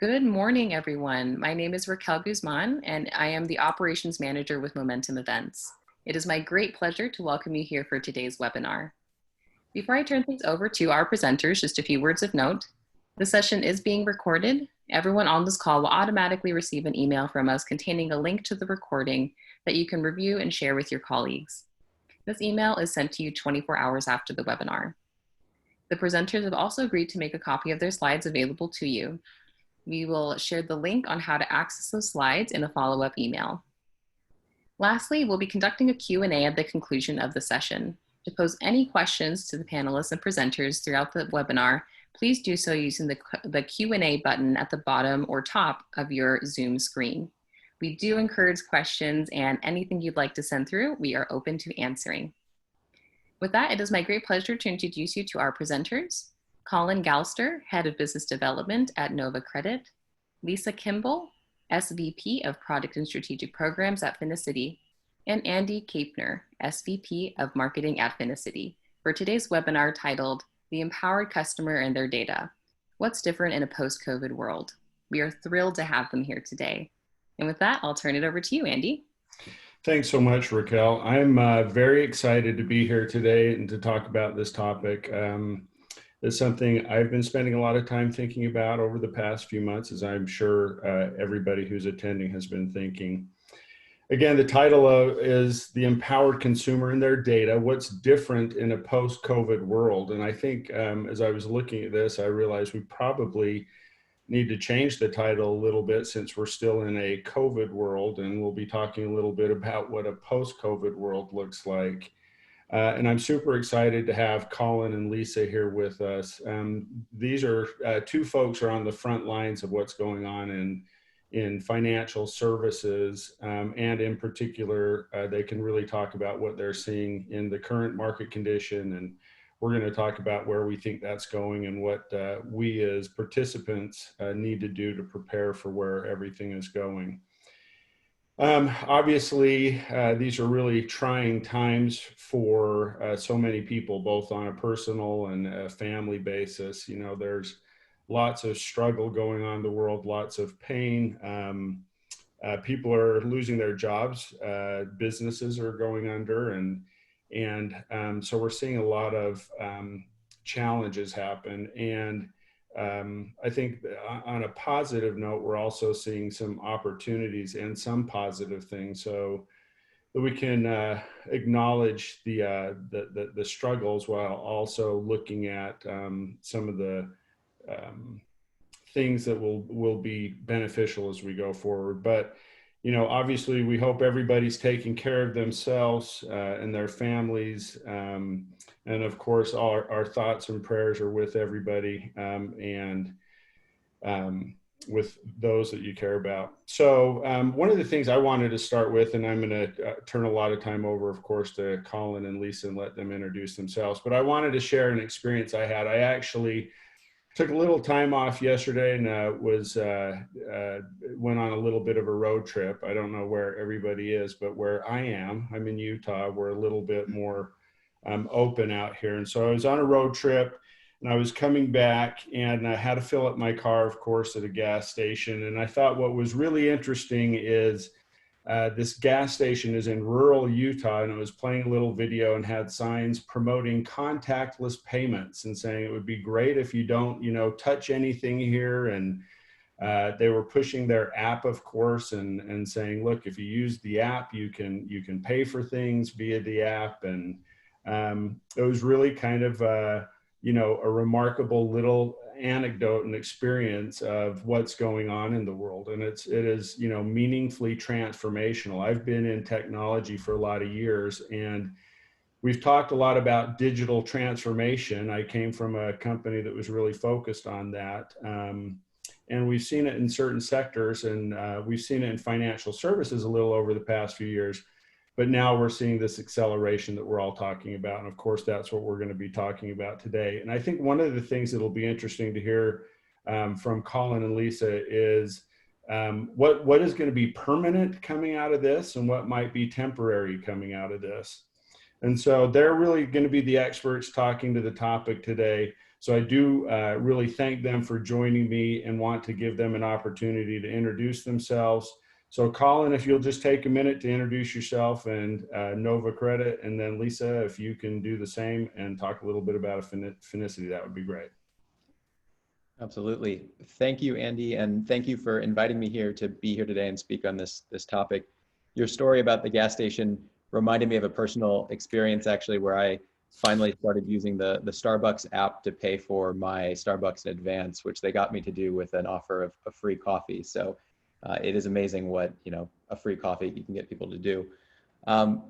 Good morning, everyone. My name is Raquel Guzman, and I am the Operations Manager with Momentum Events. It is my great pleasure to welcome you here for today's webinar. Before I turn things over to our presenters, just a few words of note. The session is being recorded. Everyone on this call will automatically receive an email from us containing a link to the recording that you can review and share with your colleagues. This email is sent to you 24 hours after the webinar. The presenters have also agreed to make a copy of their slides available to you. We will share the link on how to access those slides in a follow-up email. Lastly, we'll be conducting a Q&A at the conclusion of the session. To pose any questions to the panelists and presenters throughout the webinar, please do so using the Q&A button at the bottom or top of your Zoom screen. We do encourage questions, and anything you'd like to send through, we are open to answering. With that, it is my great pleasure to introduce you to our presenters. Colin Galster, Head of Business Development at Nova Credit, Lisa Kimball, SVP of Product and Strategic Programs at Phoenicity, and Andy Kapner, SVP of Marketing at Phoenicity, for today's webinar titled The Empowered Customer and Their Data, What's Different in a Post-COVID World? We are thrilled to have them here today. And with that, I'll turn it over to you, Andy. Thanks so much, Raquel. I'm very excited to be here today and to talk about this topic. It's something I've been spending a lot of time thinking about over the past few months, as I'm sure everybody who's attending has been thinking. Again, the title is The Empowered Consumer and Their Data, What's Different in a Post-COVID World? And I think as I was looking at this, I realized we probably need to change the title a little bit since we're still in a COVID world, and we'll be talking a little bit about what a post-COVID world looks like. And I'm super excited to have Colin and Lisa here with us. These are two folks who are on the front lines of what's going on in financial services, and in particular, they can really talk about what they're seeing in the current market condition, and we're going to talk about where we think that's going and what we as participants need to do to prepare for where everything is going. Obviously, these are really trying times for so many people, both on a personal and a family basis. You know, there's lots of struggle going on in the world, lots of pain. People are losing their jobs, businesses are going under, and so we're seeing a lot of challenges happen. And I think on a positive note, we're also seeing some opportunities and some positive things, so that we can acknowledge the struggles while also looking at some of the things that will be beneficial as we go forward. But you know, obviously, we hope everybody's taking care of themselves and their families. And of course, our thoughts and prayers are with everybody and with those that you care about. So one of the things I wanted to start with, and I'm going to turn a lot of time over, of course, to Colin and Lisa and let them introduce themselves. But I wanted to share an experience I had. I actually took a little time off yesterday and went on a little bit of a road trip. I don't know where everybody is, but where I am, I'm in Utah. We're a little bit more open out here. And so I was on a road trip and I was coming back and I had to fill up my car, of course, at a gas station. And I thought what was really interesting is this gas station is in rural Utah, and it was playing a little video and had signs promoting contactless payments and saying it would be great if you don't, you know, touch anything here. And they were pushing their app, of course, and saying, look, if you use the app, you can pay for things via the app. And it was really kind of you know, a remarkable little anecdote and experience of what's going on in the world. And it is, you know, meaningfully transformational. I've been in technology for a lot of years, and we've talked a lot about digital transformation. I came from a company that was really focused on that. And we've seen it in certain sectors, and we've seen it in financial services a little over the past few years. But now we're seeing this acceleration that we're all talking about. And of course, that's what we're going to be talking about today. And I think one of the things that'll be interesting to hear from Colin and Lisa is what is going to be permanent coming out of this and what might be temporary coming out of this. And so they're really going to be the experts talking to the topic today. So I do really thank them for joining me and want to give them an opportunity to introduce themselves. So Colin, if you'll just take a minute to introduce yourself and Nova Credit, and then Lisa, if you can do the same and talk a little bit about Phoenicity, that would be great. Absolutely. Thank you, Andy, and thank you for inviting me here to be here today and speak on this topic. Your story about the gas station reminded me of a personal experience actually where I finally started using the Starbucks app to pay for my Starbucks in advance, which they got me to do with an offer of a free coffee. So it is amazing what, a free coffee you can get people to do.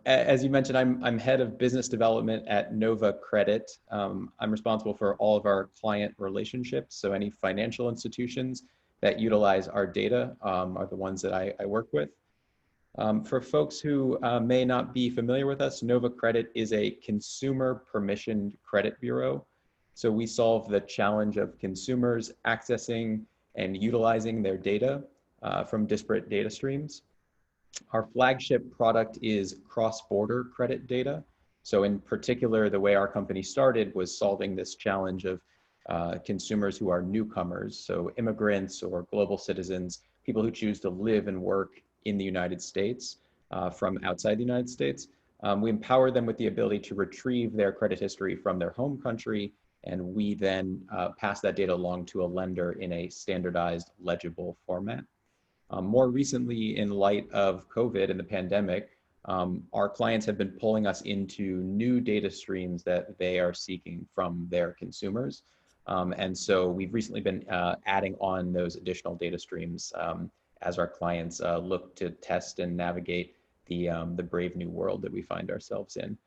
As you mentioned, I'm head of business development at Nova Credit. I'm responsible for all of our client relationships. So any financial institutions that utilize our data are the ones that I work with. For folks who may not be familiar with us, Nova Credit is a consumer permissioned credit bureau. So we solve the challenge of consumers accessing and utilizing their data from disparate data streams. Our flagship product is cross-border credit data. So in particular, the way our company started was solving this challenge of consumers who are newcomers, so immigrants or global citizens, people who choose to live and work in the United States from outside the United States. We empower them with the ability to retrieve their credit history from their home country, and we then pass that data along to a lender in a standardized, legible format. More recently, in light of COVID and the pandemic, our clients have been pulling us into new data streams that they are seeking from their consumers. And so we've recently been adding on those additional data streams as our clients look to test and navigate the brave new world that we find ourselves in.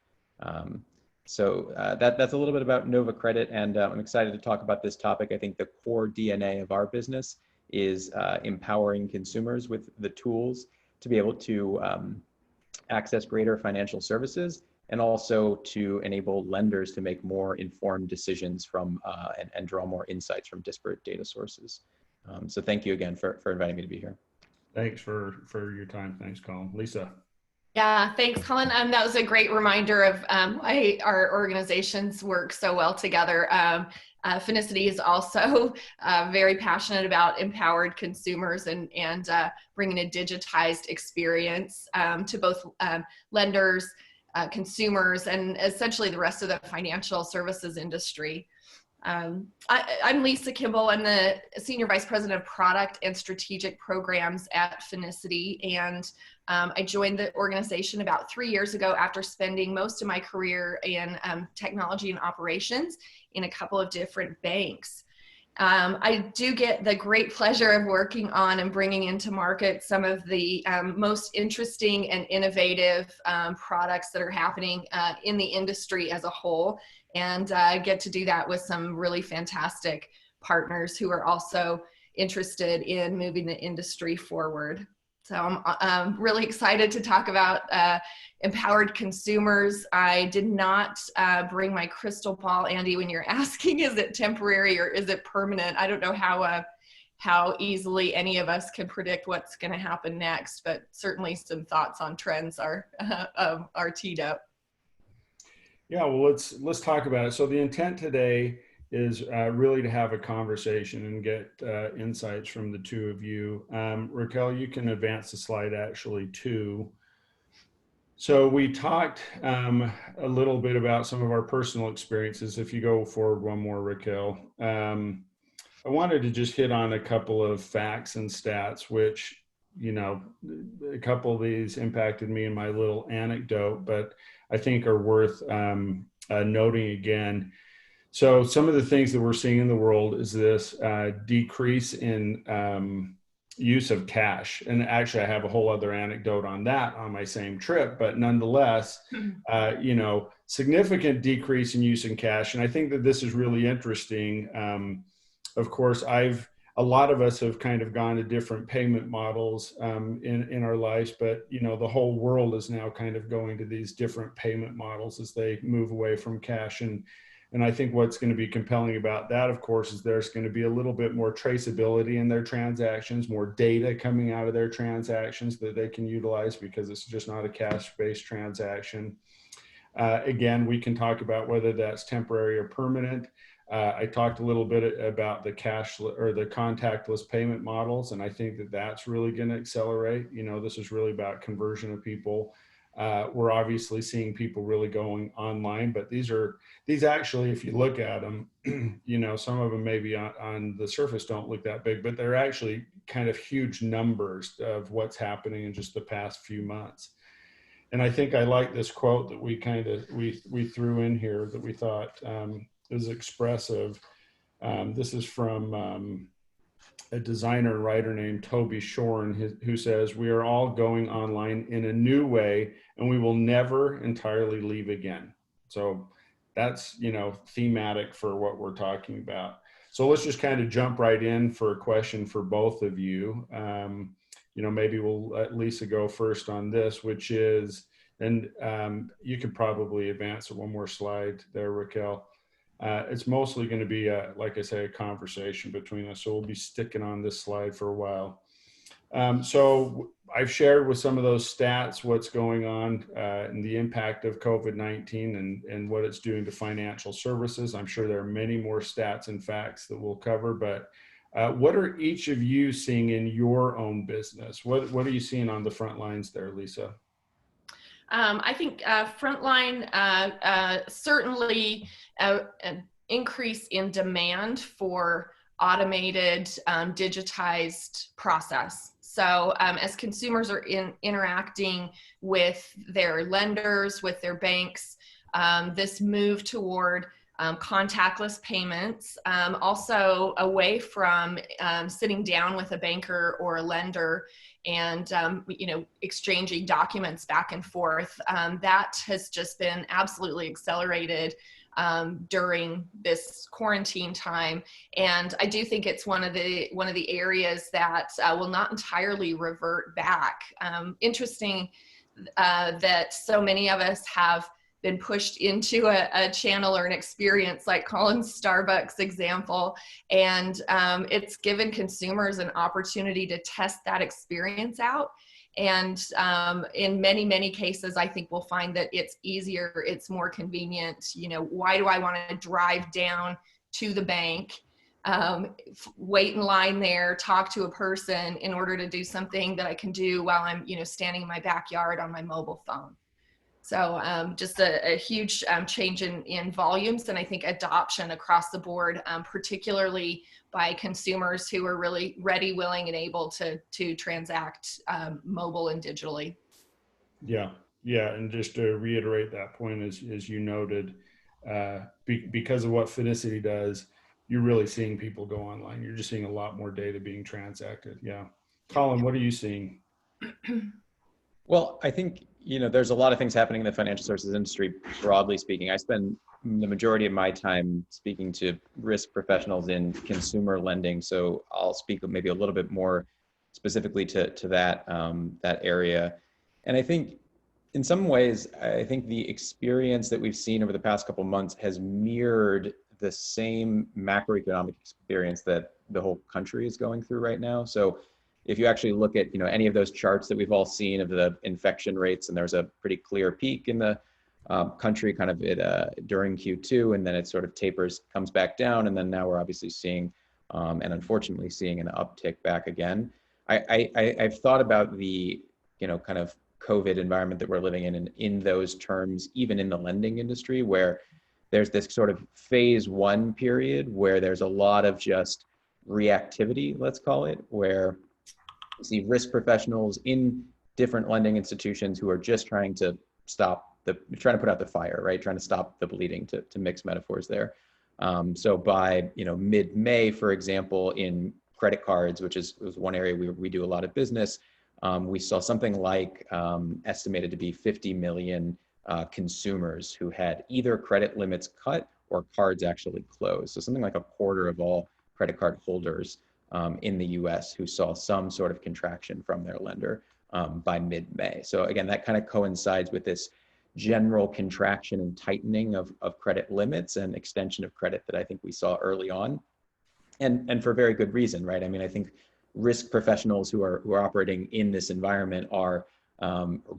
So that's a little bit about Nova Credit, and I'm excited to talk about this topic. I think the core DNA of our business is empowering consumers with the tools to be able to access greater financial services, and also to enable lenders to make more informed decisions from and draw more insights from disparate data sources. So thank you again for inviting me to be here. Thanks for your time. Thanks, Colin. Lisa. Yeah, thanks, Colin. That was a great reminder of why our organizations work so well together. Phoenicity is also very passionate about empowered consumers and bringing a digitized experience to both lenders, consumers, and essentially the rest of the financial services industry. I'm Lisa Kimball. I'm the Senior Vice President of Product and Strategic Programs at Phoenicity, and I joined the organization about 3 years ago after spending most of my career in technology and operations in a couple of different banks. I do get the great pleasure of working on and bringing into market some of the most interesting and innovative products that are happening in the industry as a whole, and get to do that with some really fantastic partners who are also interested in moving the industry forward. So I'm really excited to talk about empowered consumers. I did not bring my crystal ball, Andy, when you're asking, is it temporary or is it permanent? I don't know how easily any of us can predict what's going to happen next, but certainly some thoughts on trends are teed up. Yeah, well, let's talk about it. So the intent today is really to have a conversation and get insights from the two of you. Raquel, you can advance the slide actually too. So we talked a little bit about some of our personal experiences. If you go forward one more, Raquel. I wanted to just hit on a couple of facts and stats, which, a couple of these impacted me in my little anecdote, but I think are worth noting again. So some of the things that we're seeing in the world is this decrease in use of cash. And actually, I have a whole other anecdote on that on my same trip, but nonetheless, significant decrease in use in cash. And I think that this is really interesting. Of course, a lot of us have kind of gone to different payment models in our lives, but the whole world is now kind of going to these different payment models as they move away from cash. And I think what's going to be compelling about that, of course, is there's going to be a little bit more traceability in their transactions, more data coming out of their transactions that they can utilize because it's just not a cash-based transaction. Again, we can talk about whether that's temporary or permanent. I talked a little bit about the or the contactless payment models, and I think that that's really going to accelerate. You know, this is really about conversion of people. We're obviously seeing people really going online, but these actually, if you look at them, you know, some of them maybe on the surface don't look that big, but they're actually kind of huge numbers of what's happening in just the past few months. And I think I like this quote that we threw in here that we thought is expressive. This is from a designer and writer named Toby Shorn, who says, "We are all going online in a new way, and we will never entirely leave again." So that's, you know, thematic for what we're talking about. So let's just kind of jump right in for a question for both of you. You know, maybe we'll let Lisa go first on this, which is, and you could probably advance it one more slide there, Raquel. It's mostly going to be, like I say, a conversation between us. So we'll be sticking on this slide for a while. So I've shared with some of those stats what's going on and the impact of COVID-19 and what it's doing to financial services. I'm sure there are many more stats and facts that we'll cover, but what are each of you seeing in your own business? What are you seeing on the front lines there, Lisa? I think frontline, certainly an increase in demand for automated, digitized process. So as consumers are interacting with their lenders, with their banks, this move toward contactless payments, also away from sitting down with a banker or a lender and you know, exchanging documents back and forth. That has just been absolutely accelerated during this quarantine time, and I do think it's one of the areas that will not entirely revert back. Interesting that so many of us have been pushed into a channel or an experience like Colin's Starbucks example, and it's given consumers an opportunity to test that experience out. And in many cases, I think we'll find that it's easier, it's more convenient. You know, why do I want to drive down to the bank, wait in line there, talk to a person in order to do something that I can do while I'm, you know, standing in my backyard on my mobile phone? So just a huge change in volumes, and I think adoption across the board, particularly by consumers who are really ready, willing, and able to transact mobile and digitally. Yeah, yeah, and just to reiterate that point, as you noted, because of what Phoenicity does, you're really seeing people go online. You're just seeing a lot more data being transacted. Yeah, Colin, what are you seeing? Well, I think, you know, there's a lot of things happening in the financial services industry, broadly speaking. I spend the majority of my time speaking to risk professionals in consumer lending. So I'll speak maybe a little bit more specifically to that, that area. And I think in some ways, I think the experience that we've seen over the past couple of months has mirrored the same macroeconomic experience that the whole country is going through right now. So if you actually look at, you know, any of those charts that we've all seen of the infection rates, and there's a pretty clear peak in the country kind of during Q2, and then it sort of tapers, comes back down, and then now we're obviously seeing, and unfortunately seeing an uptick back again. I've thought about the, you know, kind of COVID environment that we're living in those terms, even in the lending industry, where there's this sort of phase one period where there's a lot of just reactivity, let's call it, where you see risk professionals in different lending institutions who are just trying to trying to put out the fire, right? Trying to stop the bleeding, to mix metaphors there. So by, you know, mid-May, for example, in credit cards, which was one area we do a lot of business, we saw something like estimated to be 50 million consumers who had either credit limits cut or cards actually closed. So something like a quarter of all credit card holders in the US who saw some sort of contraction from their lender by mid-May. So again, that kind of coincides with this general contraction and tightening of credit limits and extension of credit that I think we saw early on. And for very good reason, right? I mean, I think risk professionals who are operating in this environment are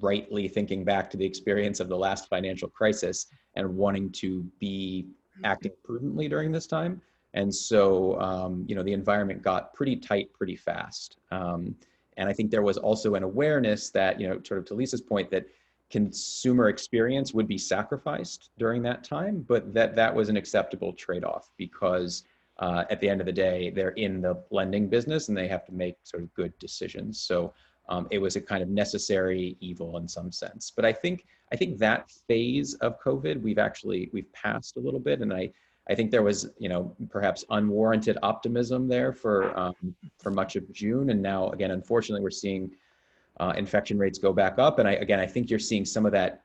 rightly thinking back to the experience of the last financial crisis and wanting to be acting prudently during this time. And so, the environment got pretty tight pretty fast. And I think there was also an awareness that, sort of to Lisa's point, that consumer experience would be sacrificed during that time, but that was an acceptable trade-off because at the end of the day, they're in the lending business and they have to make sort of good decisions. So it was a kind of necessary evil in some sense. But I think that phase of COVID, we've passed a little bit. And I think there was, perhaps unwarranted optimism there for much of June. And now, again, unfortunately, we're seeing infection rates go back up. And I think you're seeing some of that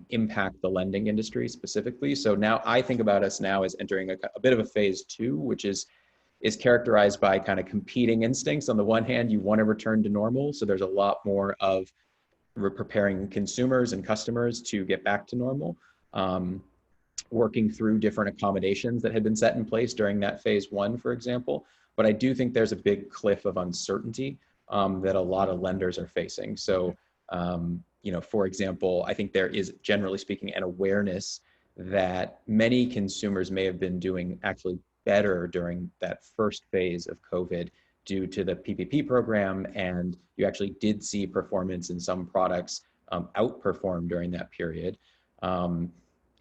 impact the lending industry specifically. So now I think about us now as entering a bit of a phase 2, which is characterized by kind of competing instincts. On the one hand, you want to return to normal. So there's a lot more of preparing consumers and customers to get back to normal, working through different accommodations that had been set in place during that phase 1, for example. But I do think there's a big cliff of uncertainty that a lot of lenders are facing. So, for example, I think there is, generally speaking, an awareness that many consumers may have been doing actually better during that first phase of COVID due to the PPP program, and you actually did see performance in some products outperform during that period.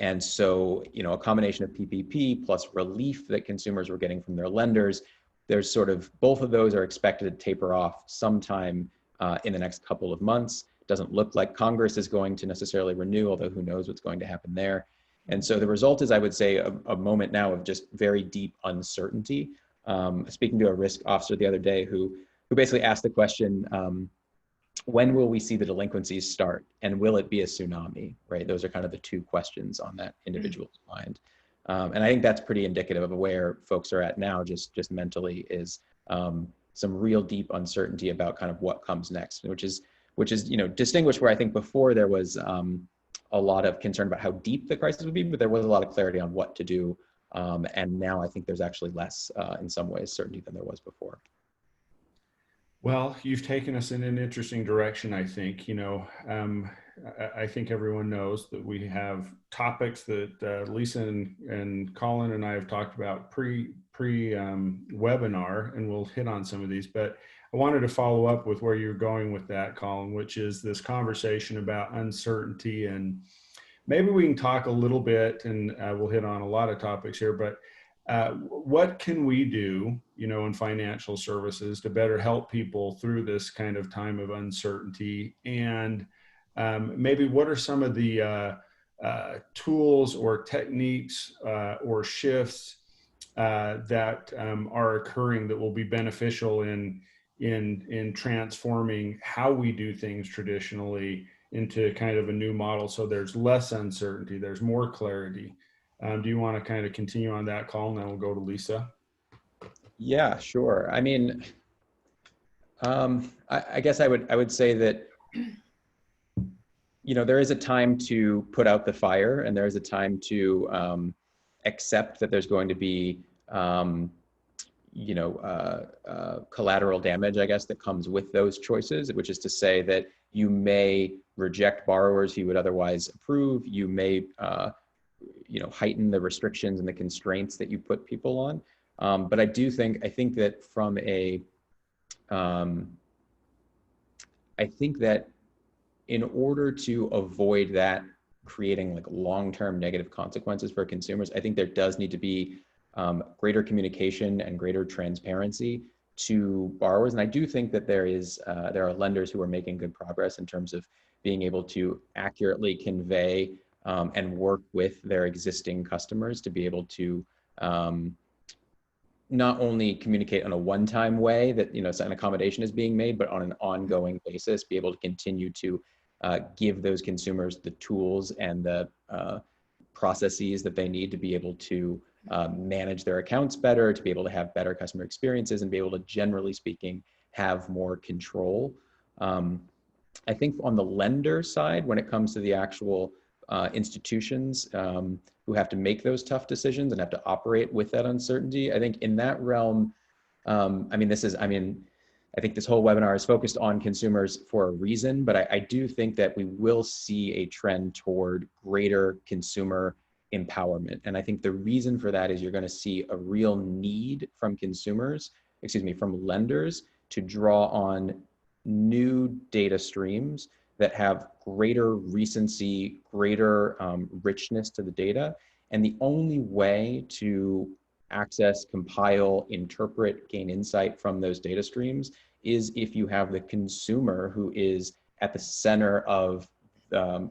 And so, a combination of PPP plus relief that consumers were getting from their lenders, there's sort of both of those are expected to taper off sometime in the next couple of months. Doesn't look like Congress is going to necessarily renew, although who knows what's going to happen there. And so the result is, I would say, a moment now of just very deep uncertainty. Speaking to a risk officer the other day who basically asked the question, when will we see the delinquencies start, and will it be a tsunami, right? Those are kind of the two questions on that individual's mind. And I think that's pretty indicative of where folks are at now, just mentally, is some real deep uncertainty about kind of what comes next, which is distinguished where I think before there was a lot of concern about how deep the crisis would be, but there was a lot of clarity on what to do. And now I think there's actually less, in some ways, certainty than there was before. Well, you've taken us in an interesting direction, I think. I think everyone knows that we have topics that Lisa and Colin and I have talked about pre-webinar, and we'll hit on some of these. But I wanted to follow up with where you're going with that, Colin, which is this conversation about uncertainty. And maybe we can talk a little bit, and we'll hit on a lot of topics here, but what can we do, in financial services to better help people through this kind of time of uncertainty? And maybe what are some of the tools or techniques or shifts that are occurring that will be beneficial in transforming how we do things traditionally into kind of a new model, so there's less uncertainty, there's more clarity? Do you want to kind of continue on that, Colin? Then we'll go to Lisa. Yeah, sure. I mean, I guess I would say that, there is a time to put out the fire, and there is a time to accept that there's going to be, collateral damage, I guess, that comes with those choices, which is to say that you may reject borrowers you would otherwise approve. You may, heighten the restrictions and the constraints that you put people on. But I think that from a, I think that in order to avoid that creating like long-term negative consequences for consumers, I think there does need to be greater communication and greater transparency to borrowers. And I do think that there are lenders who are making good progress in terms of being able to accurately convey and work with their existing customers to be able to not only communicate on a one-time way that an accommodation is being made, but on an ongoing basis, be able to continue to give those consumers the tools and the processes that they need to be able to manage their accounts better, to be able to have better customer experiences, and be able to, generally speaking, have more control. I think on the lender side, when it comes to the actual institutions who have to make those tough decisions and have to operate with that uncertainty, I think in that realm, I think this whole webinar is focused on consumers for a reason, but I do think that we will see a trend toward greater consumer empowerment. And I think the reason for that is you're going to see a real need from consumers, from lenders, to draw on new data streams that have greater recency, greater richness to the data. And the only way to access, compile, interpret, gain insight from those data streams is if you have the consumer who is at the center of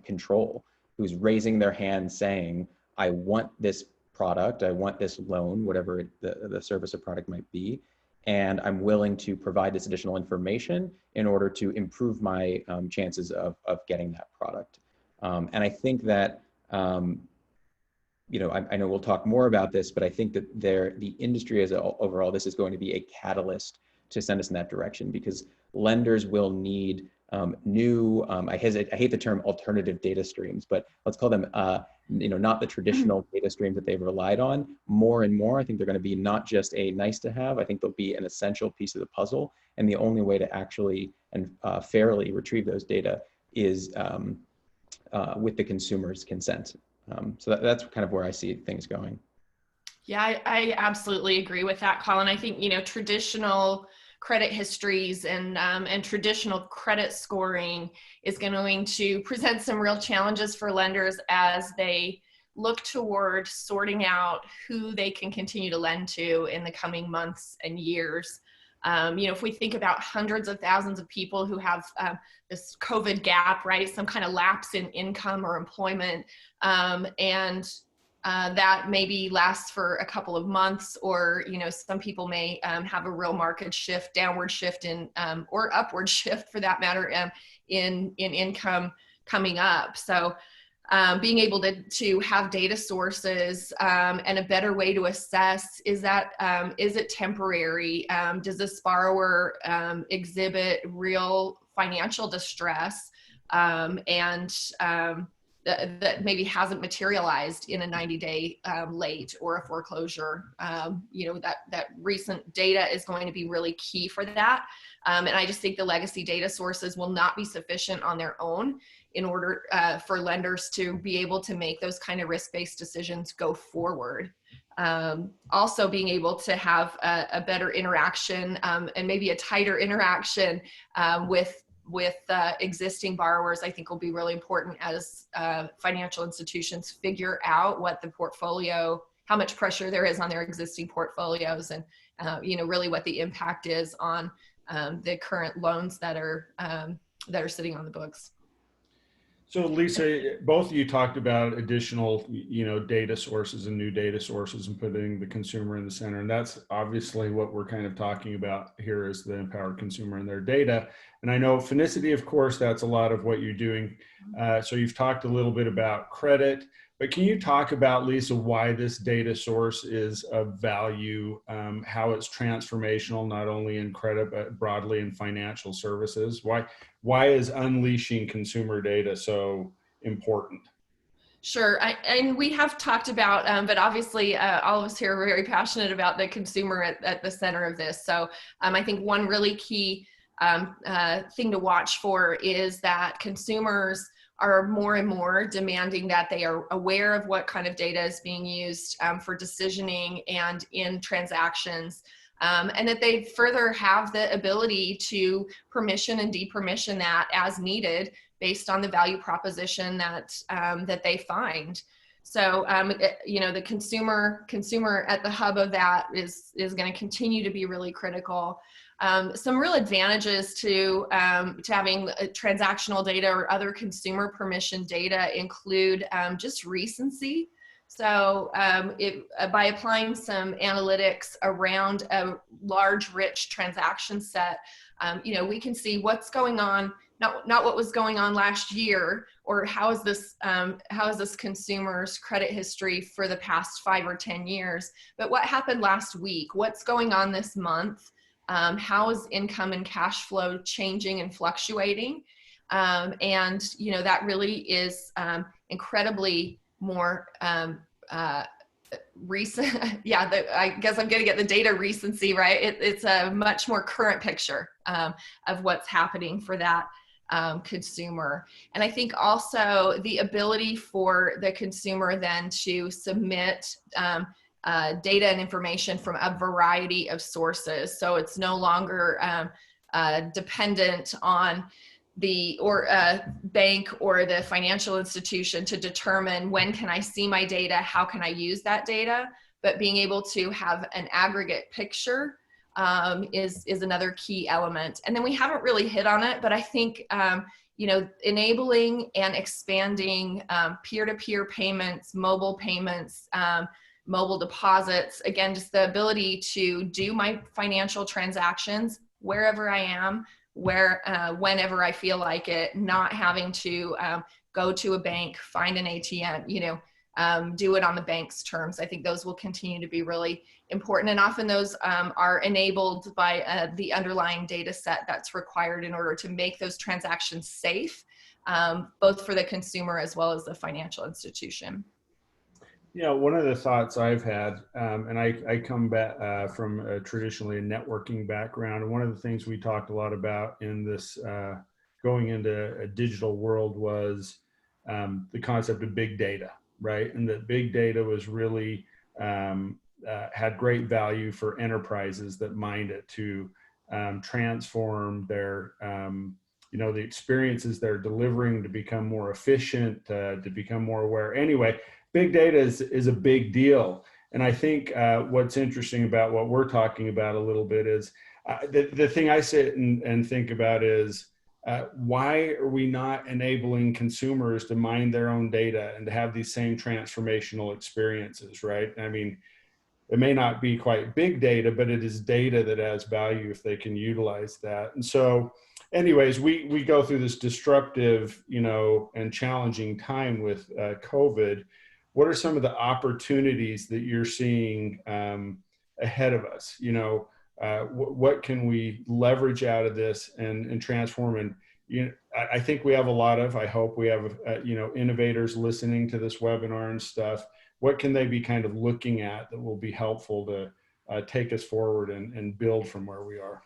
control, who's raising their hand saying, I want this product, I want this loan, whatever the service or product might be, and I'm willing to provide this additional information in order to improve my chances of getting that product. And I think that, you know, I know we'll talk more about this, but I think that the industry as overall, this is going to be a catalyst to send us in that direction, because lenders will need new, I hate the term alternative data streams, but let's call them, you know, not the traditional data streams that they've relied on. More and more, I think they're going to be not just a nice to have, I think they'll be an essential piece of the puzzle. And the only way to actually and fairly retrieve those data is with the consumer's consent. So that's kind of where I see things going. Yeah, I absolutely agree with that, Colin. I think, you know, traditional credit histories and traditional credit scoring is going to present some real challenges for lenders as they look toward sorting out who they can continue to lend to in the coming months and years. You know, if we think about hundreds of thousands of people who have this COVID gap, right, some kind of lapse in income or employment, and that maybe lasts for a couple of months, or, you know, some people may have a real market shift, downward shift in, or upward shift for that matter, in income coming up. So being able to have data sources and a better way to assess, is it temporary? Does this borrower exhibit real financial distress that maybe hasn't materialized in a 90-day late or a foreclosure? You know, that recent data is going to be really key for that. And I just think the legacy data sources will not be sufficient on their own in order for lenders to be able to make those kind of risk-based decisions go forward. Also being able to have a better interaction and maybe a tighter interaction with existing borrowers, I think will be really important as financial institutions figure out what the portfolio, how much pressure there is on their existing portfolios, and you know, really what the impact is on the current loans that are sitting on the books. So Lisa, both of you talked about additional, you know, data sources and new data sources and putting the consumer in the center. And that's obviously what we're kind of talking about here, is the empowered consumer and their data. And I know Phoenicity, of course, that's a lot of what you're doing. So you've talked a little bit about credit, but can you talk about, Lisa, why this data source is of value, how it's transformational, not only in credit, but broadly in financial services? Why is unleashing consumer data so important? Sure, and we have talked about, but obviously all of us here are very passionate about the consumer at the center of this. So I think one really key thing to watch for is that consumers are more and more demanding that they are aware of what kind of data is being used for decisioning and in transactions, and that they further have the ability to permission and depermission that as needed based on the value proposition that they find. So, you know, the consumer at the hub of that is going to continue to be really critical. Some real advantages to having transactional data or other consumer permission data include just recency. So by applying some analytics around a large, rich transaction set, you know, we can see what's going on, not what was going on last year, or how is this consumer's credit history for the past 5 or 10 years, but what happened last week, what's going on this month. How is income and cash flow changing and fluctuating? And, you know, that really is incredibly more recent. Yeah, I guess I'm going to get the data recency right. It's a much more current picture of what's happening for that consumer. And I think also the ability for the consumer then to submit data and information from a variety of sources. So it's no longer dependent on the bank or the financial institution to determine when can I see my data, how can I use that data, but being able to have an aggregate picture is another key element. And then we haven't really hit on it, but I think enabling and expanding peer-to-peer payments, mobile payments, mobile deposits, again, just the ability to do my financial transactions wherever I am, whenever I feel like it, not having to go to a bank, find an ATM, do it on the bank's terms. I think those will continue to be really important. And often those are enabled by the underlying data set that's required in order to make those transactions safe, both for the consumer as well as the financial institution. Yeah, one of the thoughts I've had, and I come back from traditionally a networking background, and one of the things we talked a lot about in this going into a digital world was the concept of big data, right? And that big data was really had great value for enterprises that mined it to transform their the experiences they're delivering to become more efficient, to become more aware. Anyway, big data is a big deal. And I think what's interesting about what we're talking about a little bit is the thing I sit and think about is why are we not enabling consumers to mine their own data and to have these same transformational experiences, right? I mean, it may not be quite big data, but it is data that adds value if they can utilize that. And so anyways, we go through this disruptive, and challenging time with COVID. What are some of the opportunities that you're seeing ahead of us? What can we leverage out of this and transform? And I think we have a lot of, I hope we have, innovators listening to this webinar and stuff. What can they be kind of looking at that will be helpful to take us forward and build from where we are?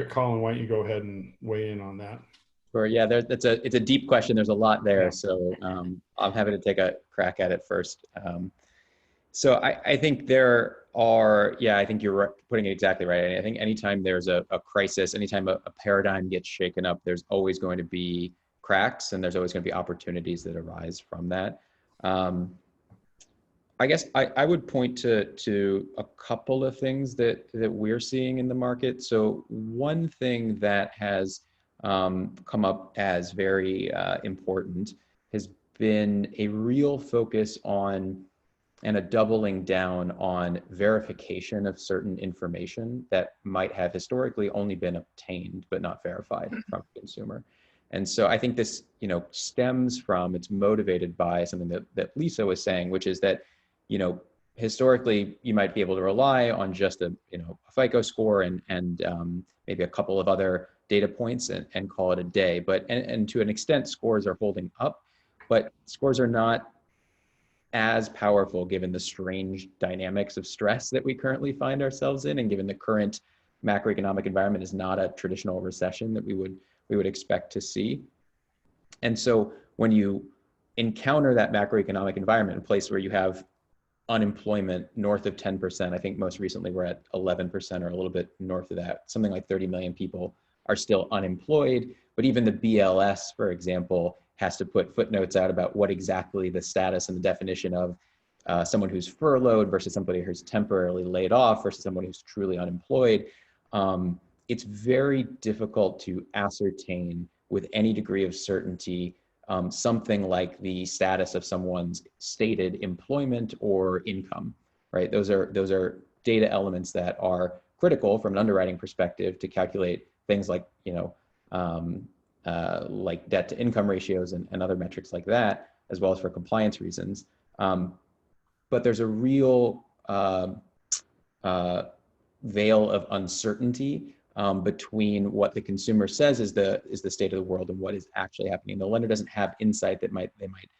Colin, why don't you go ahead and weigh in on that? Sure. Yeah, it's a deep question. There's a lot there, Yeah. So I'm happy to take a crack at it first. So I think there are, I think you're putting it exactly right. I think anytime there's a crisis, anytime a paradigm gets shaken up, there's always going to be cracks, and there's always going to be opportunities that arise from that. I guess I would point to a couple of things that we're seeing in the market. So one thing that has come up as very important has been a real focus on and a doubling down on verification of certain information that might have historically only been obtained but not verified from the consumer. And so I think this, stems from, it's motivated by something that Lisa was saying, which is that, historically you might be able to rely on just a FICO score and maybe a couple of other data points and call it a day. But and to an extent, scores are holding up, but scores are not as powerful given the strange dynamics of stress that we currently find ourselves in, and given the current macroeconomic environment is not a traditional recession that we would expect to see. And so when you encounter that macroeconomic environment, a place where you have unemployment north of 10%, I think most recently we're at 11% or a little bit north of that, something like 30 million people are still unemployed. But even the BLS, for example, has to put footnotes out about what exactly the status and the definition of someone who's furloughed versus somebody who's temporarily laid off versus someone who's truly unemployed. It's very difficult to ascertain with any degree of certainty something like the status of someone's stated employment or income, right? Those are data elements that are critical from an underwriting perspective to calculate things like, like debt to income ratios and other metrics like that, as well as for compliance reasons. But there's a real veil of uncertainty between what the consumer says is the state of the world and what is actually happening. The lender doesn't have insight that they might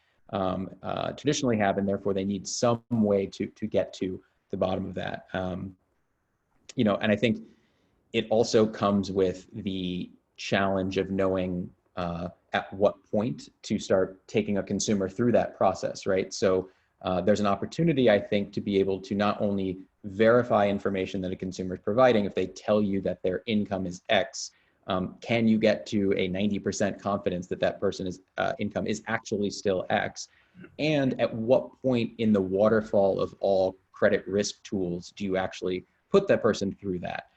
traditionally have, and therefore they need some way to get to the bottom of that. And I think it also comes with the challenge of knowing at what point to start taking a consumer through that process, right? So there's an opportunity, I think, to be able to not only verify information that a consumer is providing. If they tell you that their income is X, can you get to a 90% confidence that that person's income is actually still X? And at what point in the waterfall of all credit risk tools do you actually put that person through that?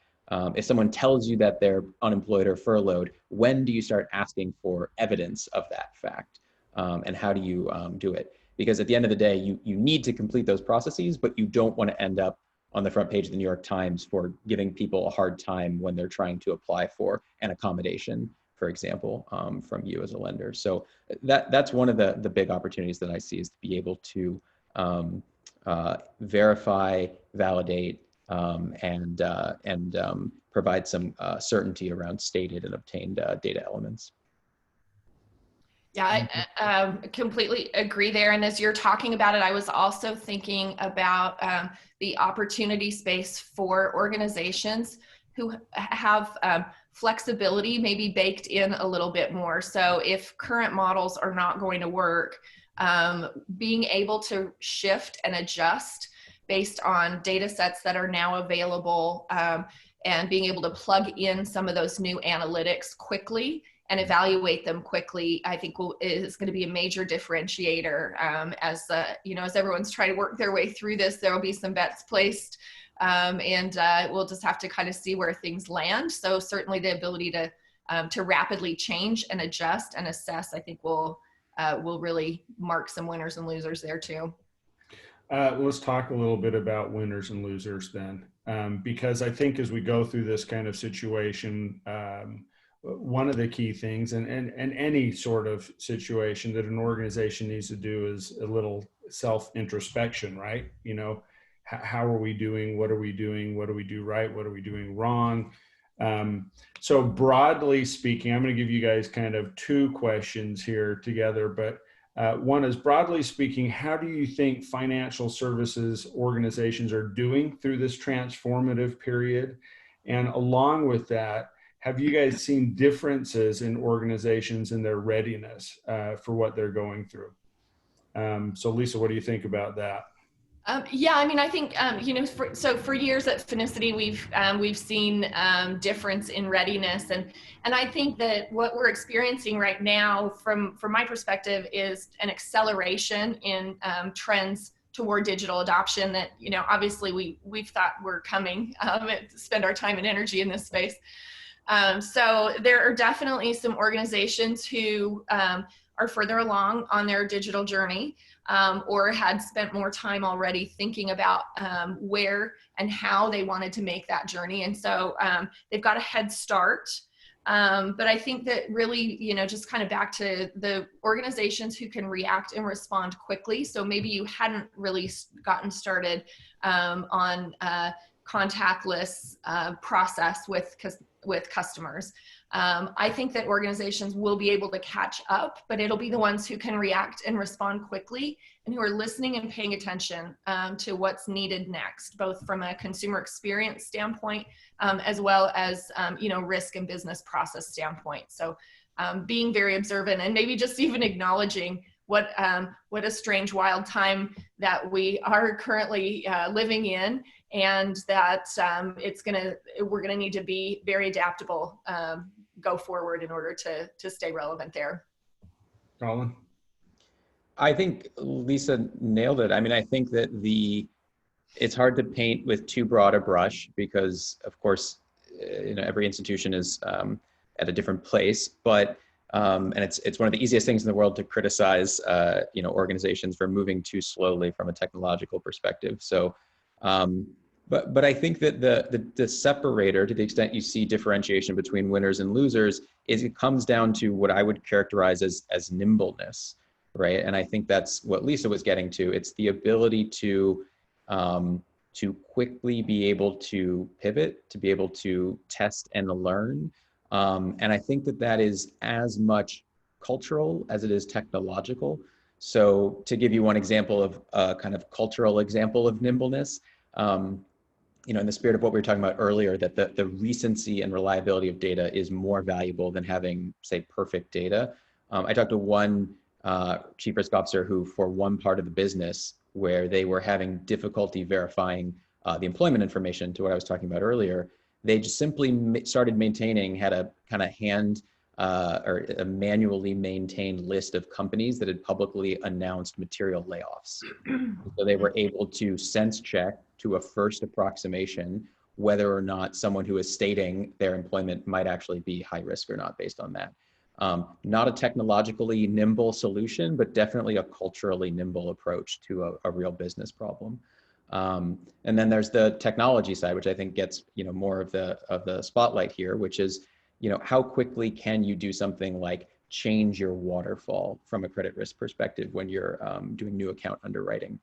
If someone tells you that they're unemployed or furloughed, when do you start asking for evidence of that fact? And how do you do it? Because at the end of the day, you need to complete those processes, but you don't want to end up on the front page of the New York Times for giving people a hard time when they're trying to apply for an accommodation, for example, from you as a lender. So that's one of the big opportunities that I see, is to be able to verify, validate, and provide some certainty around stated and obtained data elements. Yeah, I completely agree there. And as you're talking about it, I was also thinking about the opportunity space for organizations who have flexibility maybe baked in a little bit more. So if current models are not going to work, being able to shift and adjust based on data sets that are now available, and being able to plug in some of those new analytics quickly and evaluate them quickly, I think is going to be a major differentiator. As everyone's trying to work their way through this, there will be some bets placed, and we'll just have to kind of see where things land. So certainly the ability to rapidly change and adjust and assess, I think will really mark some winners and losers there too. Let's talk a little bit about winners and losers then, because I think as we go through this kind of situation, one of the key things, and any sort of situation that an organization needs to do, is a little self-introspection, right? You know, how are we doing? What are we doing? What do we do right? What are we doing wrong? So broadly speaking, I'm going to give you guys kind of two questions here together, but one is, broadly speaking, how do you think financial services organizations are doing through this transformative period? And along with that, have you guys seen differences in organizations in their readiness for what they're going through? So Lisa, what do you think about that? Yeah, I mean, I think, for years at Phoenicity, we've seen difference in readiness. And I think that what we're experiencing right now, from my perspective, is an acceleration in trends toward digital adoption that, obviously we've thought were coming, spend our time and energy in this space. So there are definitely some organizations who are further along on their digital journey, or had spent more time already thinking about where and how they wanted to make that journey. And so they've got a head start. But I think that really, just kind of back to the organizations who can react and respond quickly. So maybe you hadn't really gotten started on contactless process with customers. I think that organizations will be able to catch up, but it'll be the ones who can react and respond quickly, and who are listening and paying attention to what's needed next, both from a consumer experience standpoint, as well as risk and business process standpoint. So being very observant, and maybe just even acknowledging what a strange, wild time that we are currently living in, and that we're gonna need to be very adaptable go forward in order to stay relevant there. Colin? I think Lisa nailed it. I mean, I think that it's hard to paint with too broad a brush, because of course, every institution is at a different place, but and it's one of the easiest things in the world to criticize organizations for moving too slowly from a technological perspective. So but I think that the separator, to the extent you see differentiation between winners and losers, is it comes down to what I would characterize as nimbleness, right? And I think that's what Lisa was getting to. It's the ability to quickly be able to pivot, to be able to test and learn. And I think that is as much cultural as it is technological. So to give you one example of a kind of cultural example of nimbleness, in the spirit of what we were talking about earlier, that the recency and reliability of data is more valuable than having, say, perfect data. I talked to one chief risk officer who, for one part of the business where they were having difficulty verifying the employment information, to what I was talking about earlier, they just simply started had a kind of or a manually maintained list of companies that had publicly announced material layoffs. So they were able to sense check to a first approximation whether or not someone who is stating their employment might actually be high risk or not based on that. Not a technologically nimble solution, but definitely a culturally nimble approach to a real business problem. And then there's the technology side, which I think gets more of the spotlight here, which is how quickly can you do something like change your waterfall from a credit risk perspective when you're doing new account underwriting.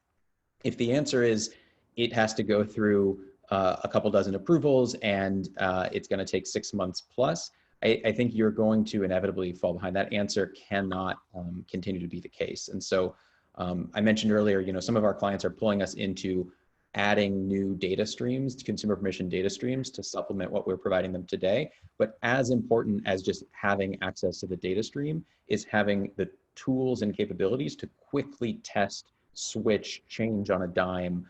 If the answer is it has to go through a couple dozen approvals and it's going to take 6 months plus, I think you're going to inevitably fall behind. That answer cannot continue to be the case. And so I mentioned earlier, some of our clients are pulling us into adding new data streams, consumer permission data streams, to supplement what we're providing them today. But as important as just having access to the data stream is having the tools and capabilities to quickly test, switch, change on a dime,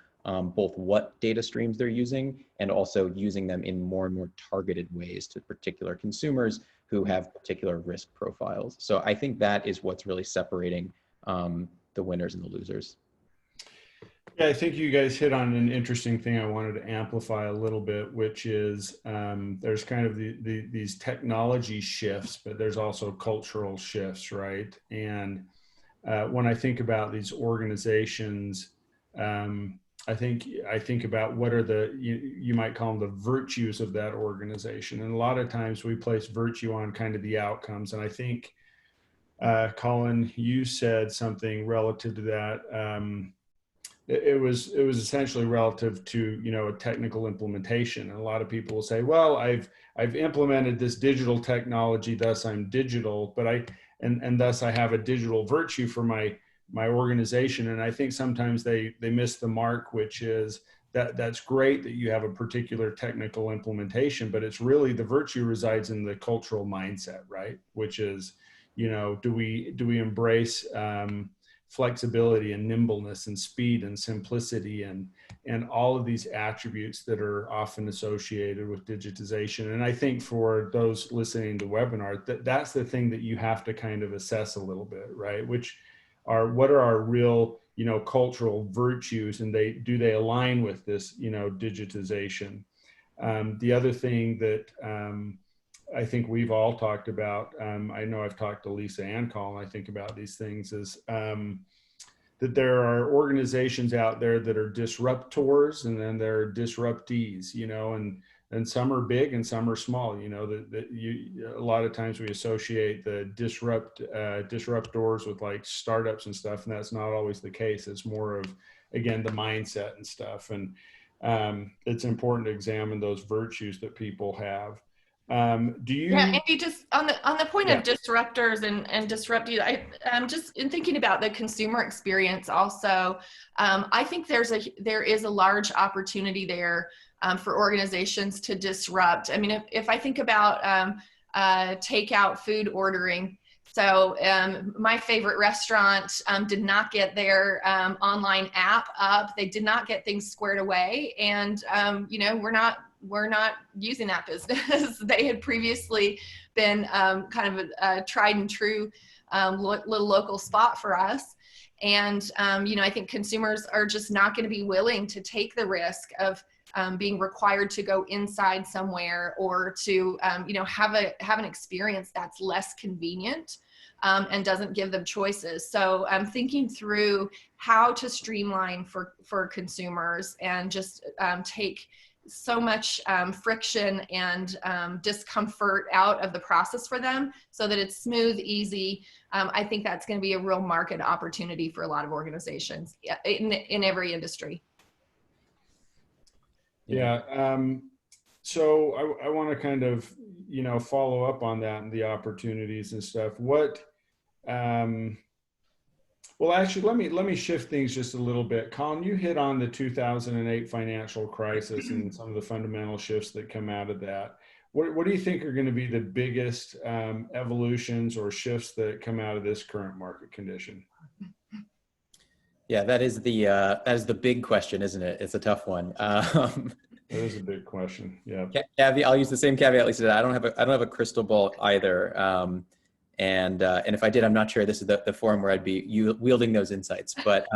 both what data streams they're using and also using them in more and more targeted ways to particular consumers who have particular risk profiles. So I think that is what's really separating the winners and the losers. Yeah, I think you guys hit on an interesting thing I wanted to amplify a little bit, which is there's kind of these technology shifts, but there's also cultural shifts, right? And when I think about these organizations, I think about what are you might call them the virtues of that organization. And a lot of times we place virtue on kind of the outcomes. And I think, Colin, you said something relative to that. It was essentially relative to a technical implementation, and a lot of people will say, well, I've implemented this digital technology, thus I'm digital, but and thus I have a digital virtue for my organization. And I think sometimes they miss the mark, which is that's great that you have a particular technical implementation, but it's really the virtue resides in the cultural mindset, right? Which is, do we embrace flexibility and nimbleness and speed and simplicity and all of these attributes that are often associated with digitization. And I think for those listening to the webinar, that's the thing that you have to kind of assess a little bit, right? What are our real, cultural virtues, and do they align with this, digitization? The other thing that I think we've all talked about, I know I've talked to Lisa and Colin, I think about these things, is that there are organizations out there that are disruptors, and then there are disruptees, and some are big and some are small. A lot of times we associate the disruptors with like startups and stuff, and that's not always the case. It's more of, again, the mindset and stuff. And it's important to examine those virtues that people have. Yeah, Andy, just on the point of disruptors and disruptees, I'm just in thinking about the consumer experience also. I think there is a large opportunity there for organizations to disrupt. I mean, if I think about takeout food ordering, so my favorite restaurant did not get their online app up. They did not get things squared away, and we're not using that business. They had previously been kind of a tried and true little local spot for us. And, I think consumers are just not going to be willing to take the risk of being required to go inside somewhere or to, have an experience that's less convenient and doesn't give them choices. So I'm thinking through how to streamline for consumers and just take so much friction and discomfort out of the process for them so that it's smooth, easy. I think that's going to be a real market opportunity for a lot of organizations in every industry. Yeah. So I want to kind of, follow up on that and the opportunities and stuff. What Well, actually, let me shift things just a little bit. Colin, you hit on the 2008 financial crisis and some of the fundamental shifts that come out of that. What do you think are going to be the biggest evolutions or shifts that come out of this current market condition? Yeah, that is the big question, isn't it? It's a tough one. That is a big question. Yeah. Caveat, I'll use the same caveat Lisa did. I don't have a crystal ball either. And if I did, I'm not sure this is the forum where I'd be wielding those insights. But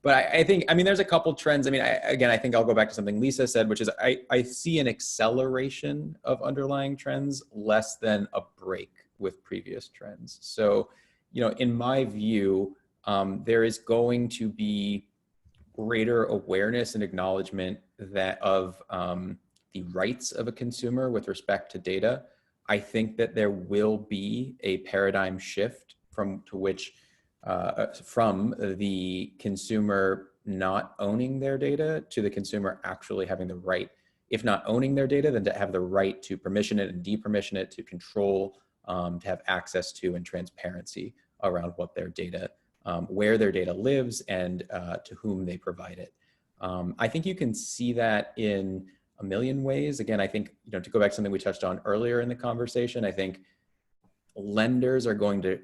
I think, I mean, there's a couple trends. I mean, I think I'll go back to something Lisa said, which is I see an acceleration of underlying trends less than a break with previous trends. So, in my view, there is going to be greater awareness and acknowledgement of the rights of a consumer with respect to data. I think that there will be a paradigm shift from the consumer not owning their data to the consumer actually having the right, if not owning their data, then to have the right to permission it and depermission it, to control, to have access to, and transparency around what their data, where their data lives, and to whom they provide it. I think you can see that in a million ways. Again, I think, to go back to something we touched on earlier in the conversation, I think lenders are going to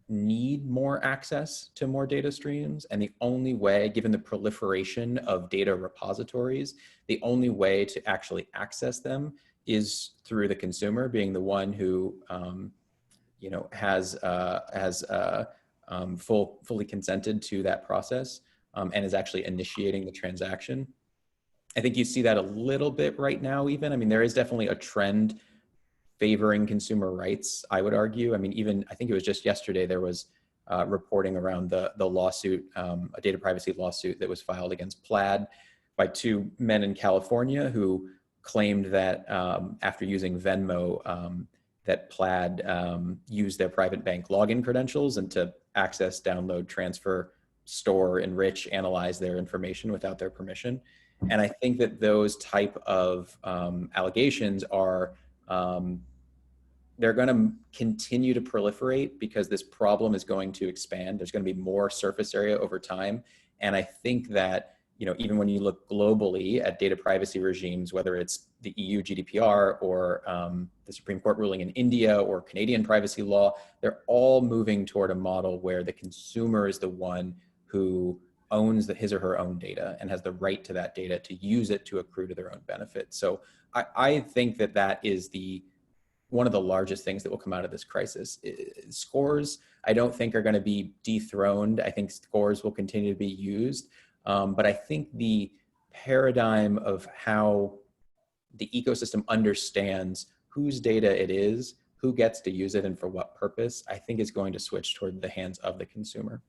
need more access to more data streams. And the only way, given the proliferation of data repositories, the only way to actually access them is through the consumer being the one who, has fully consented to that process and is actually initiating the transaction. I think you see that a little bit right now even. I mean, there is definitely a trend favoring consumer rights, I would argue. I mean, I think it was just yesterday, there was reporting around the lawsuit, a data privacy lawsuit that was filed against Plaid by two men in California who claimed that after using Venmo, that Plaid used their private bank login credentials and to access, download, transfer, store, enrich, analyze their information without their permission. And I think that those type of allegations are, they're going to continue to proliferate because this problem is going to expand. There's going to be more surface area over time. And I think that, even when you look globally at data privacy regimes, whether it's the EU GDPR or the Supreme Court ruling in India or Canadian privacy law, they're all moving toward a model where the consumer is the one who owns his or her own data and has the right to that data to use it to accrue to their own benefit. So I think that is one of the largest things that will come out of this crisis. Scores, I don't think are going to be dethroned. I think scores will continue to be used. But I think the paradigm of how the ecosystem understands whose data it is, who gets to use it, and for what purpose, I think is going to switch toward the hands of the consumer.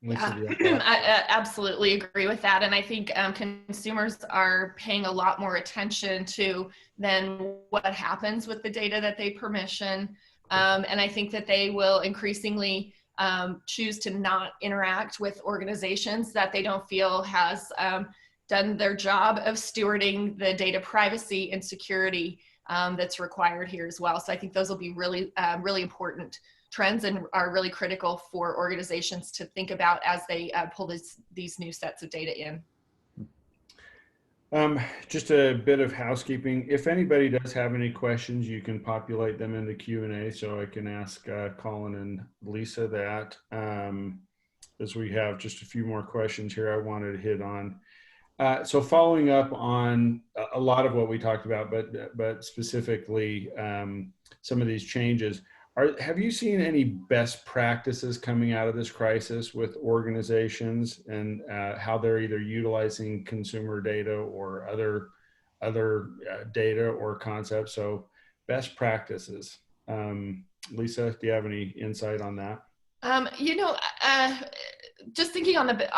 Yeah, I absolutely agree with that. And I think consumers are paying a lot more attention to then what happens with the data that they permission. And I think that they will increasingly choose to not interact with organizations that they don't feel has done their job of stewarding the data privacy and security that's required here as well. So I think those will be really, really important trends and are really critical for organizations to think about as they pull these new sets of data in. Just a bit of housekeeping. If anybody does have any questions, you can populate them in the Q&A so I can ask Colin and Lisa that. As we have just a few more questions here I wanted to hit on. So following up on a lot of what we talked about, but specifically some of these changes, have you seen any best practices coming out of this crisis with organizations and how they're either utilizing consumer data or other data or concepts? So best practices. Lisa, do you have any insight on that? Just thinking on the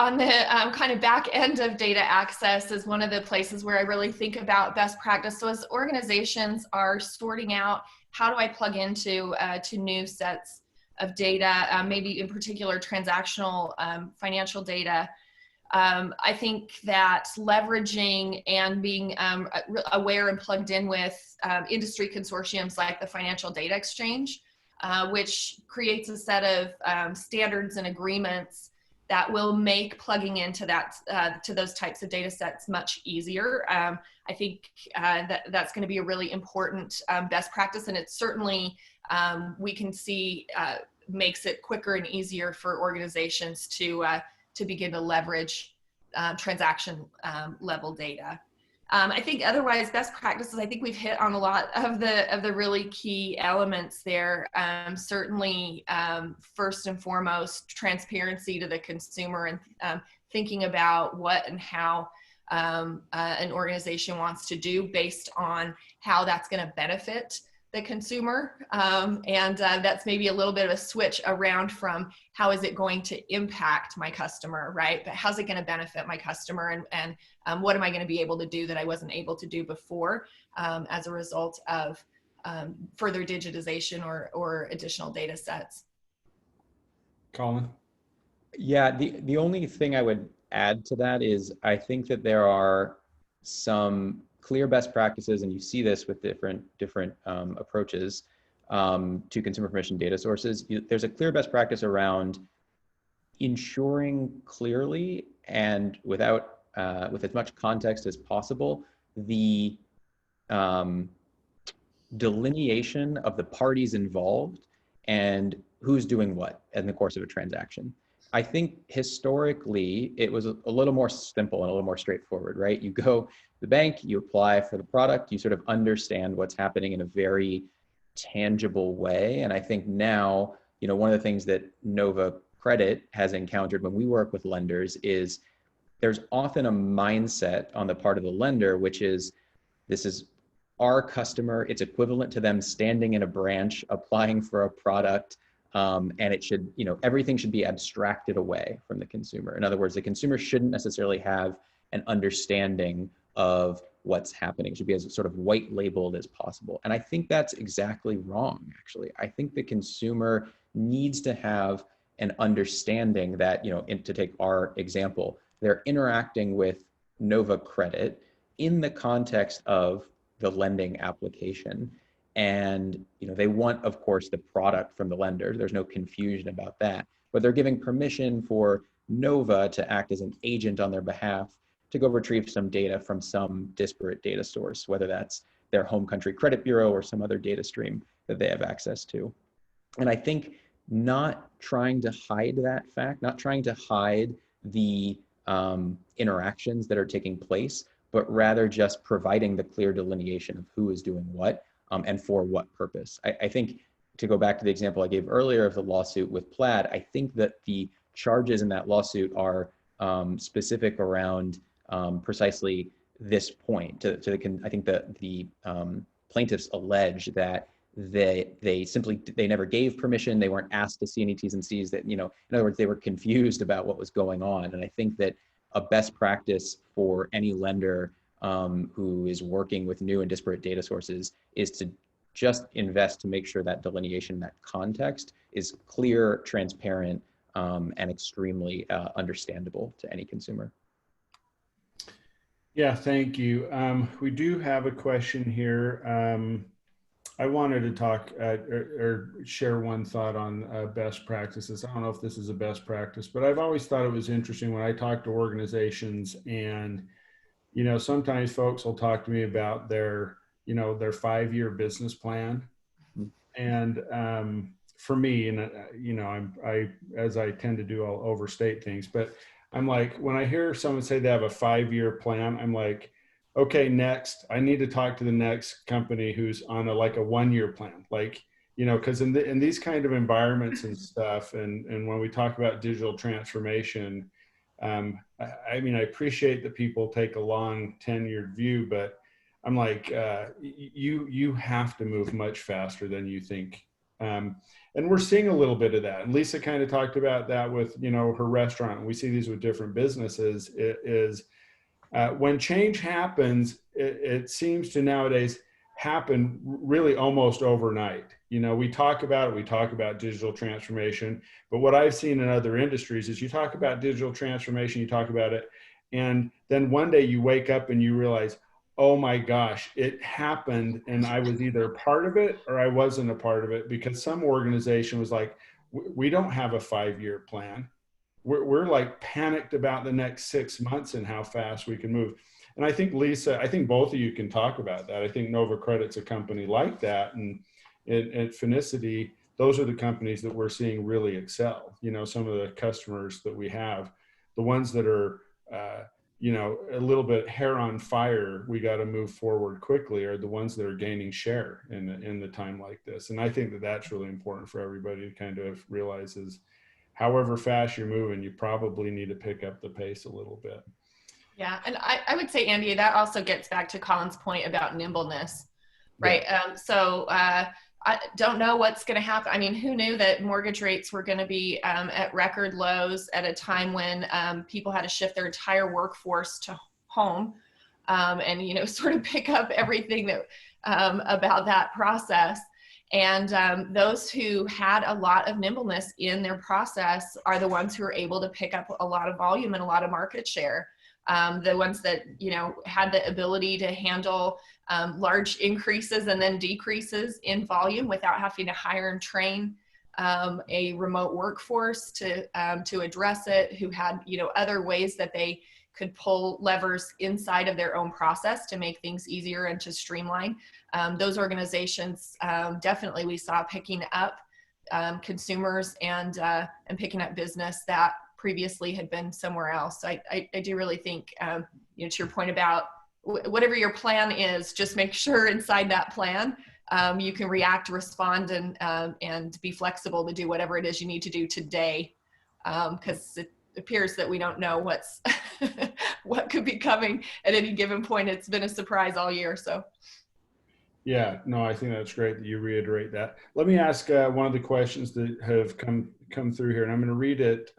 kind of back end of data access is one of the places where I really think about best practice. So as organizations are sorting out how do I plug into to new sets of data, maybe in particular transactional financial data, I think that leveraging and being aware and plugged in with industry consortiums like the Financial Data Exchange which creates a set of standards and agreements that will make plugging into to those types of data sets much easier. I think that's going to be a really important best practice, and it's certainly we can see makes it quicker and easier for organizations to begin to leverage transaction level data. I think otherwise best practices, I think we've hit on a lot of the really key elements there. Certainly, first and foremost, transparency to the consumer, and thinking about what and how an organization wants to do based on how that's going to benefit the consumer. And that's maybe a little bit of a switch around from how is it going to impact my customer, right? But how's it going to benefit my customer, and what am I going to be able to do that I wasn't able to do before as a result of further digitization or additional data sets. Colin? Yeah, the only thing I would add to that is I think that there are some clear best practices, and you see this with different approaches to consumer permission data sources. There's a clear best practice around ensuring clearly and with as much context as possible the delineation of the parties involved and who's doing what in the course of a transaction. I think historically it was a little more simple and a little more straightforward, right? You go to the bank, you apply for the product, you sort of understand what's happening in a very tangible way. And I think now, one of the things that Nova Credit has encountered when we work with lenders is there's often a mindset on the part of the lender, which is, this is our customer, it's equivalent to them standing in a branch applying for a product. And it should, everything should be abstracted away from the consumer. In other words, the consumer shouldn't necessarily have an understanding of what's happening. It should be as sort of white labeled as possible. And I think that's exactly wrong, actually. I think the consumer needs to have an understanding that, to take our example, they're interacting with Nova Credit in the context of the lending application. And they want, of course, the product from the lender. There's no confusion about that. But they're giving permission for Nova to act as an agent on their behalf to go retrieve some data from some disparate data source, whether that's their home country credit bureau or some other data stream that they have access to. And I think not trying to hide that fact, not trying to hide the interactions that are taking place, but rather just providing the clear delineation of who is doing what and for what purpose. I think, to go back to the example I gave earlier of the lawsuit with Plaid, I think that the charges in that lawsuit are specific around precisely this point. I think that the plaintiffs allege that they never gave permission. They weren't asked to see any T's and C's. That, in other words, they were confused about what was going on. And I think that a best practice for any lender who is working with new and disparate data sources is to just invest to make sure that delineation, that context is clear, transparent, and extremely understandable to any consumer. Yeah, thank you. We do have a question here. I wanted to talk or share one thought on best practices. I don't know if this is a best practice, but I've always thought it was interesting when I talk to organizations, and sometimes folks will talk to me about their 5-year business plan. And for me, and I as I tend to do, I'll overstate things, but I'm like, when I hear someone say they have a 5-year plan, I'm like, okay, next, I need to talk to the next company who's on a 1-year plan. Because in these kind of environments and stuff, and when we talk about digital transformation, I appreciate that people take a long 10-year view, but I'm like, you have to move much faster than you think. And we're seeing a little bit of that. And Lisa kind of talked about that with, her restaurant. And we see these with different businesses. When change happens, it seems to nowadays happen really almost overnight. We talk about it, we talk about digital transformation, but what I've seen in other industries is you talk about digital transformation, you talk about it, and then one day you wake up and you realize, oh my gosh, it happened, and I was either a part of it or I wasn't a part of it, because some organization was like, we don't have a 5-year plan. We're like panicked about the next 6 months and how fast we can move. And I think, Lisa, I think both of you can talk about that. I think Nova Credit's a company like that. And at Phoenicity, those are the companies that we're seeing really excel. You know, some of the customers that we have, the ones that are, you know, a little bit hair on fire, we got to move forward quickly, are the ones that are gaining share in the time like this. And I think that that's really important for everybody to kind of realize is, however fast you're moving, you probably need to pick up the pace a little bit. Yeah, and I would say, Andy, that also gets back to Colin's point about nimbleness, right? Yeah. I don't know what's going to happen. I mean, who knew that mortgage rates were going to be at record lows at a time when people had to shift their entire workforce to home, and, you know, sort of pick up everything that about that process. And those who had a lot of nimbleness in their process are the ones who are able to pick up a lot of volume and a lot of market share. The ones that, you know, had the ability to handle large increases and then decreases in volume without having to hire and train a remote workforce to address it, who had, you know, other ways that they could pull levers inside of their own process to make things easier and to streamline. Those organizations definitely we saw picking up consumers and picking up business that previously had been somewhere else. So I do really think, you know, to your point about whatever your plan is, just make sure inside that plan you can react, respond, and be flexible to do whatever it is you need to do today, because it appears that we don't know what's what could be coming at any given point. It's been a surprise all year. So. Yeah, no, I think that's great that you reiterate that. Let me ask one of the questions that have come through here, and I'm going to read it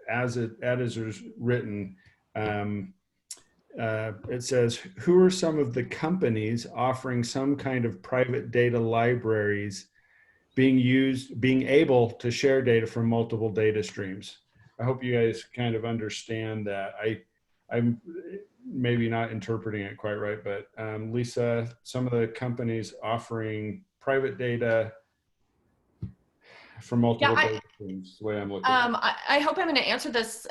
as it is written. It says, who are some of the companies offering some kind of private data libraries being able to share data from multiple data streams? I hope you guys kind of understand that. I'm maybe not interpreting it quite right, but Lisa, some of the companies offering private data from multiple data streams, the way I'm looking at it. I hope I'm going to answer this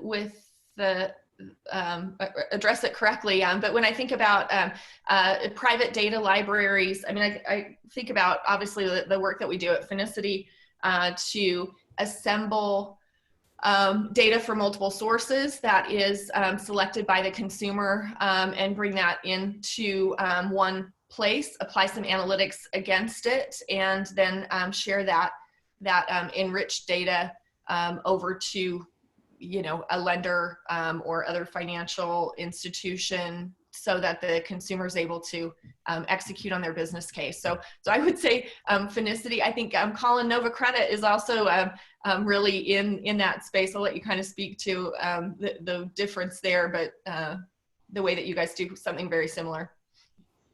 with the address it correctly. But when I think about private data libraries, I mean, I think about obviously the work that we do at Phoenicity to assemble data from multiple sources that is selected by the consumer and bring that into one place, apply some analytics against it, and then share that enriched data over to, you know, a lender or other financial institution, so that the consumer is able to execute on their business case. So I would say Phoenicity, I think Colin, Nova Credit is also really in that space. I'll let you kind of speak to the difference there, but the way that you guys do something very similar.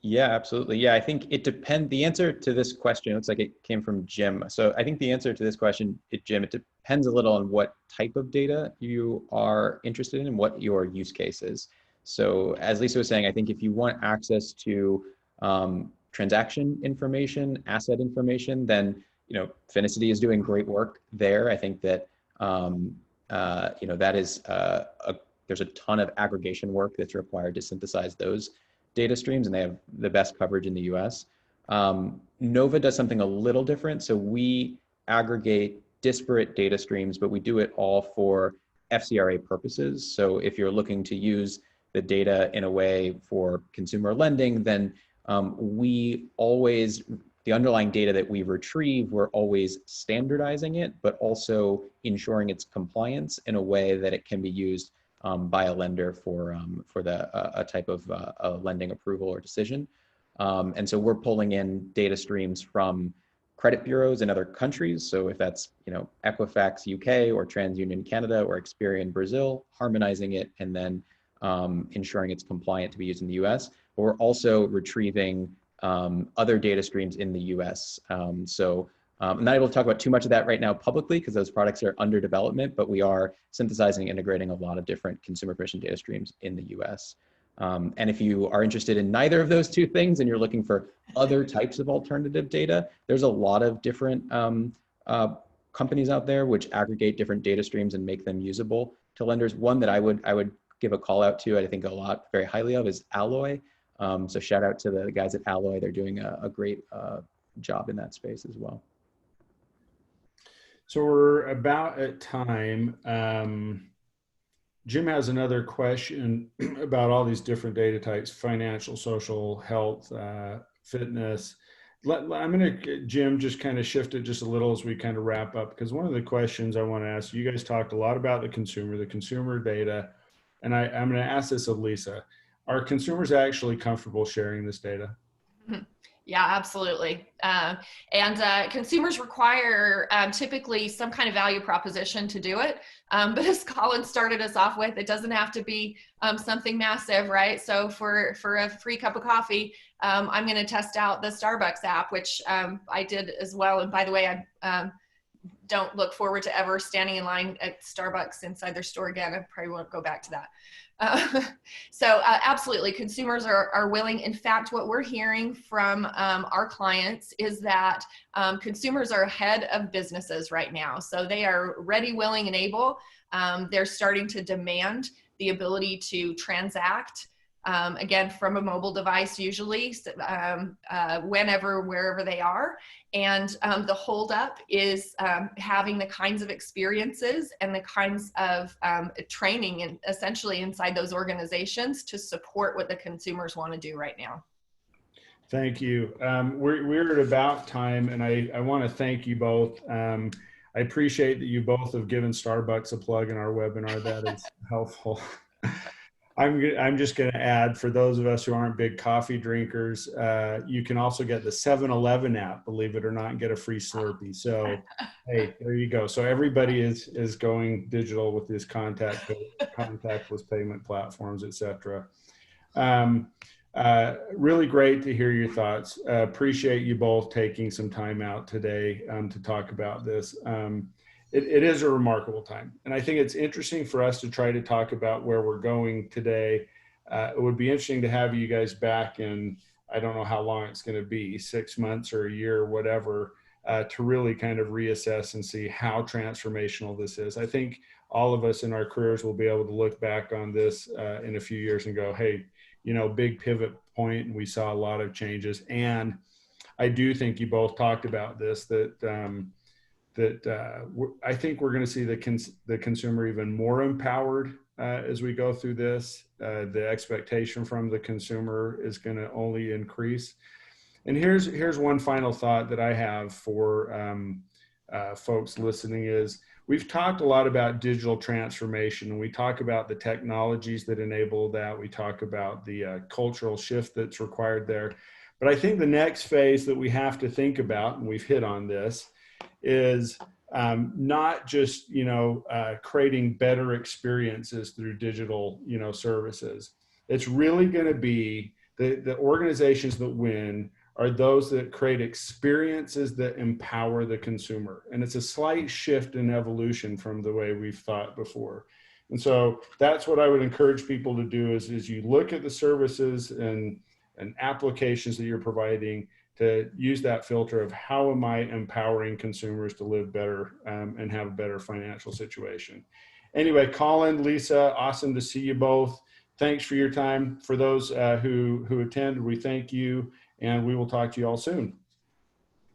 Yeah, absolutely. Yeah, I think it depends. The answer to this question, looks like it came from Jim. So I think the answer to this question, Jim, it depends a little on what type of data you are interested in and what your use case is. So as Lisa was saying, I think if you want access to transaction information, asset information, then, you know, Phoenicity is doing great work there. I think that, you know, that is, there's a ton of aggregation work that's required to synthesize those data streams, and they have the best coverage in the US. Nova does something a little different. So we aggregate disparate data streams, but we do it all for FCRA purposes. So if you're looking to use the data in a way for consumer lending, then we always, the underlying data that we retrieve, we're always standardizing it, but also ensuring its compliance in a way that it can be used by a lender for a type of a lending approval or decision. And so we're pulling in data streams from credit bureaus in other countries. So if that's, you know, Equifax UK or TransUnion Canada or Experian Brazil, harmonizing it and then ensuring it's compliant to be used in the US. But we're also retrieving other data streams in the US. I'm not able to talk about too much of that right now publicly because those products are under development, but we are synthesizing and integrating a lot of different consumer permission data streams in the US. And if you are interested in neither of those two things and you're looking for other types of alternative data, there's a lot of different companies out there which aggregate different data streams and make them usable to lenders. One that I would give a call out to, I think a lot very highly of, is Alloy. So shout out to the guys at Alloy. They're doing a great job in that space as well. So we're about at time. Jim has another question about all these different data types: financial, social, health, fitness. I'm going to, Jim, just kind of shift it just a little as we kind of wrap up, because one of the questions I want to ask, you guys talked a lot about the consumer data, and I'm going to ask this of Lisa. Are consumers actually comfortable sharing this data? Yeah, absolutely. And consumers require typically some kind of value proposition to do it. But as Colin started us off with, it doesn't have to be something massive, right? So for a free cup of coffee, I'm going to test out the Starbucks app, which I did as well. And by the way, I don't look forward to ever standing in line at Starbucks inside their store again. I probably won't go back to that. So absolutely, consumers are willing. In fact, what we're hearing from our clients is that consumers are ahead of businesses right now. So they are ready, willing, and able. They're starting to demand the ability to transact, again, from a mobile device, usually, whenever, wherever they are. And the holdup is having the kinds of experiences and the kinds of training, and essentially inside those organizations to support what the consumers want to do right now. Thank you. We're at about time, and I want to thank you both. I appreciate that you both have given Starbucks a plug in our webinar. That is helpful. I'm just going to add, for those of us who aren't big coffee drinkers, you can also get the 7-Eleven app, believe it or not, and get a free Slurpee. So, hey, there you go. So everybody is going digital with these contactless payment platforms, etc. Really great to hear your thoughts. Appreciate you both taking some time out today to talk about this. It is a remarkable time. And I think it's interesting for us to try to talk about where we're going today. It would be interesting to have you guys back in, I don't know how long it's going to be, 6 months or a year or whatever, to really kind of reassess and see how transformational this is. I think all of us in our careers will be able to look back on this in a few years and go, hey, you know, big pivot point, and we saw a lot of changes. And I do think you both talked about this, that I think we're going to see the consumer even more empowered as we go through this. The expectation from the consumer is going to only increase. And here's one final thought that I have for folks listening is, we've talked a lot about digital transformation, and we talk about the technologies that enable that. We talk about the cultural shift that's required there. But I think the next phase that we have to think about, and we've hit on this, is not just, creating better experiences through digital, services. It's really going to be the organizations that win are those that create experiences that empower the consumer. And it's a slight shift in evolution from the way we've thought before. And so that's what I would encourage people to do is you look at the services and applications that you're providing, to use that filter of how am I empowering consumers to live better and have a better financial situation. Anyway, Colin, Lisa, awesome to see you both. Thanks for your time. For those who attended, we thank you, and we will talk to you all soon.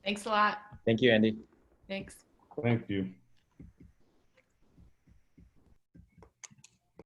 Thanks a lot. Thank you, Andy. Thanks. Thank you.